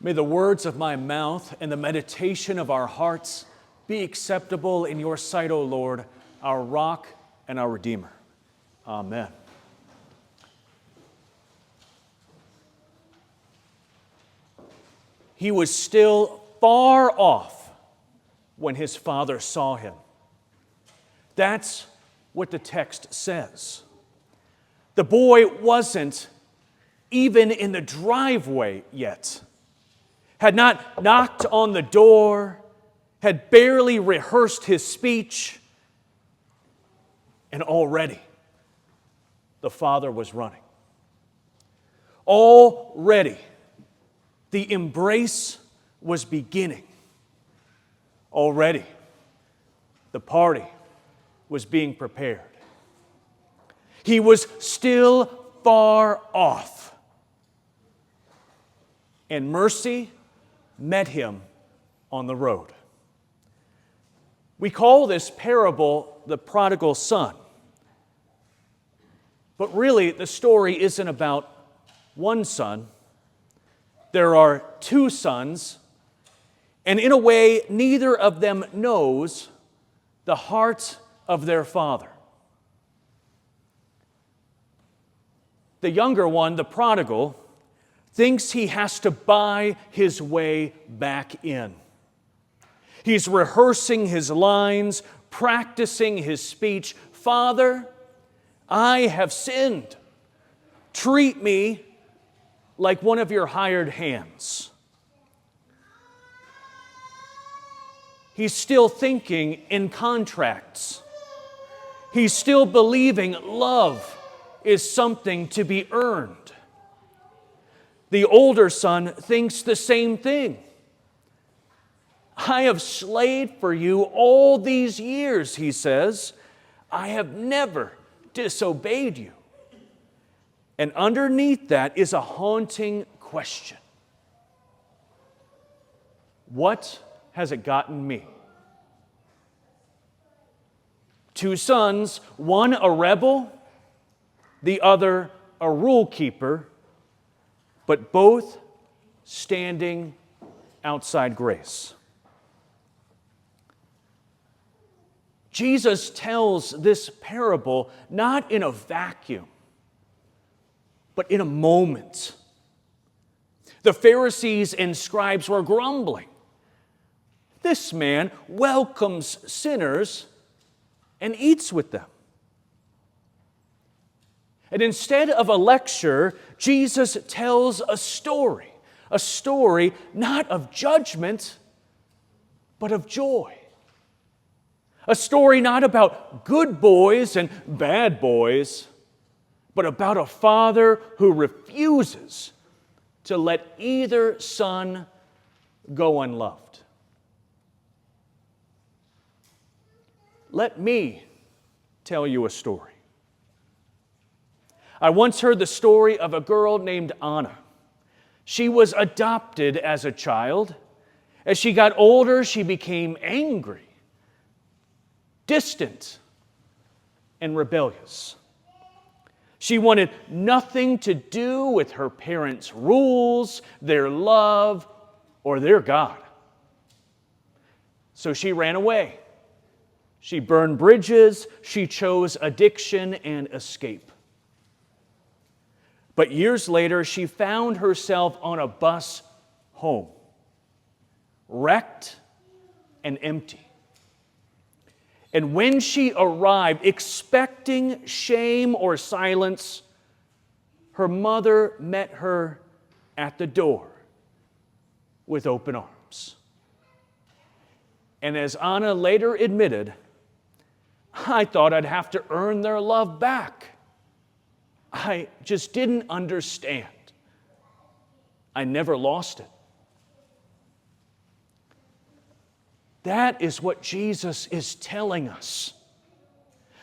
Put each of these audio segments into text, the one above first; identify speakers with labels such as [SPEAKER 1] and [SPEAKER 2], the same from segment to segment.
[SPEAKER 1] May the words of my mouth and the meditation of our hearts be acceptable in your sight, O Lord, our rock and our Redeemer. Amen. He was still far off when his father saw him. That's what the text says. The boy wasn't even in the driveway yet, had not knocked on the door, had barely rehearsed his speech, and already the father was running. Already the embrace was beginning. Already the party was being prepared. He was still far off, and mercy met him on the road. We call this parable the prodigal son. But really, the story isn't about one son. There are two sons, and in a way, neither of them knows the heart of their father. The younger one, the prodigal, thinks he has to buy his way back in. He's rehearsing his lines, practicing his speech. Father, I have sinned. Treat me like one of your hired hands. He's still thinking in contracts. He's still believing love is something to be earned. The older son thinks the same thing. I have slaved for you all these years, he says. I have never disobeyed you. And underneath that is a haunting question. What has it gotten me? Two sons, one a rebel, the other a rule keeper, but both standing outside grace. Jesus tells this parable not in a vacuum, but in a moment. The Pharisees and scribes were grumbling. This man welcomes sinners and eats with them. And instead of a lecture, Jesus tells a story not of judgment, but of joy. A story not about good boys and bad boys, but about a father who refuses to let either son go unloved. Let me tell you a story. I once heard the story of a girl named Anna. She was adopted as a child. As she got older, she became angry, distant, and rebellious. She wanted nothing to do with her parents' rules, their love, or their God. So she ran away. She burned bridges. She chose addiction and escape. But years later, she found herself on a bus home, wrecked and empty. And when she arrived, expecting shame or silence, her mother met her at the door with open arms. And as Anna later admitted, I thought I'd have to earn their love back. I just didn't understand. I never lost it. That is what Jesus is telling us.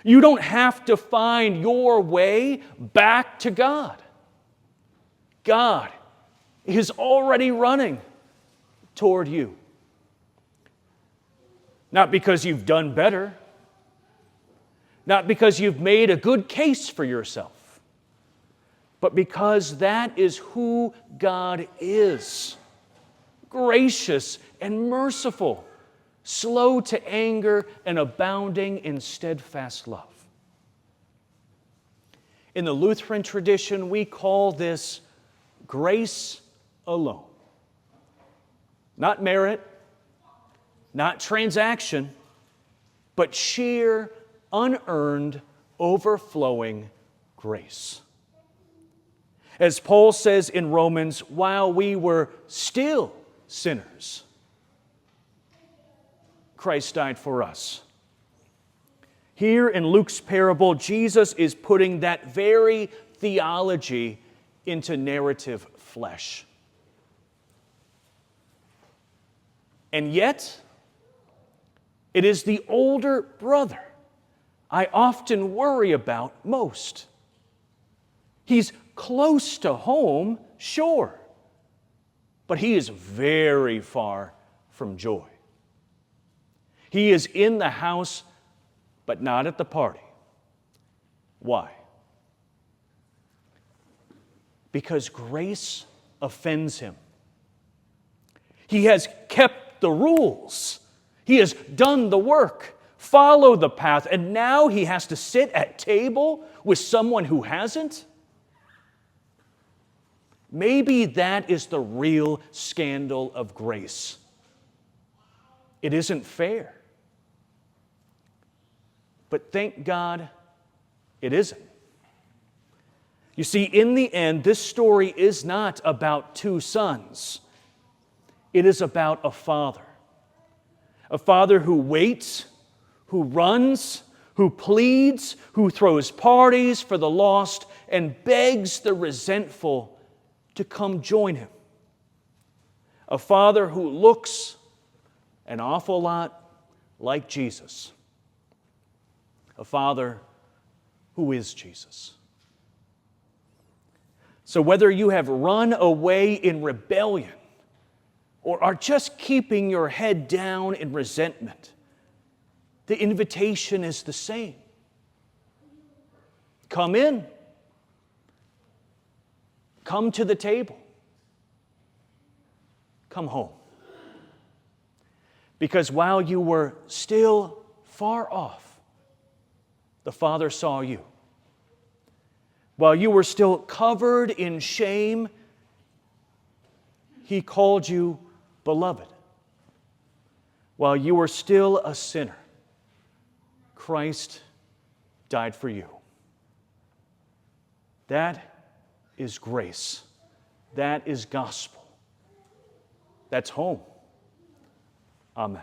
[SPEAKER 1] You don't have to find your way back to God. God is already running toward you. Not because you've done better, not because you've made a good case for yourself, but because that is who God is. gracious and merciful, slow to anger and abounding in steadfast love. In the Lutheran tradition, we call this grace alone. Not merit, not transaction, but sheer, unearned, overflowing grace. As Paul says in Romans, while we were still sinners, Christ died for us. Here in Luke's parable, Jesus is putting that very theology into narrative flesh. And yet, it is the older brother I often worry about most. He's close to home, sure, but he is very far from joy. He is in the house, but not at the party. Why? Because grace offends him. He has kept the rules. He has done the work, followed the path, and now he has to sit at table with someone who hasn't? Maybe that is the real scandal of grace. It isn't fair. But thank God it isn't. You see, in the end, this story is not about two sons. It is about a father. A father who waits, who runs, who pleads, who throws parties for the lost, and begs the resentful to come join him. A father who looks an awful lot like Jesus. A father who is Jesus. So whether you have run away in rebellion or are just keeping your head down in resentment, the invitation is the same. Come in. Come to the table. Come home. Because while you were still far off, the Father saw you. While you were still covered in shame, He called you beloved. While you were still a sinner, Christ died for you. That is grace. That is gospel. That's home. Amen.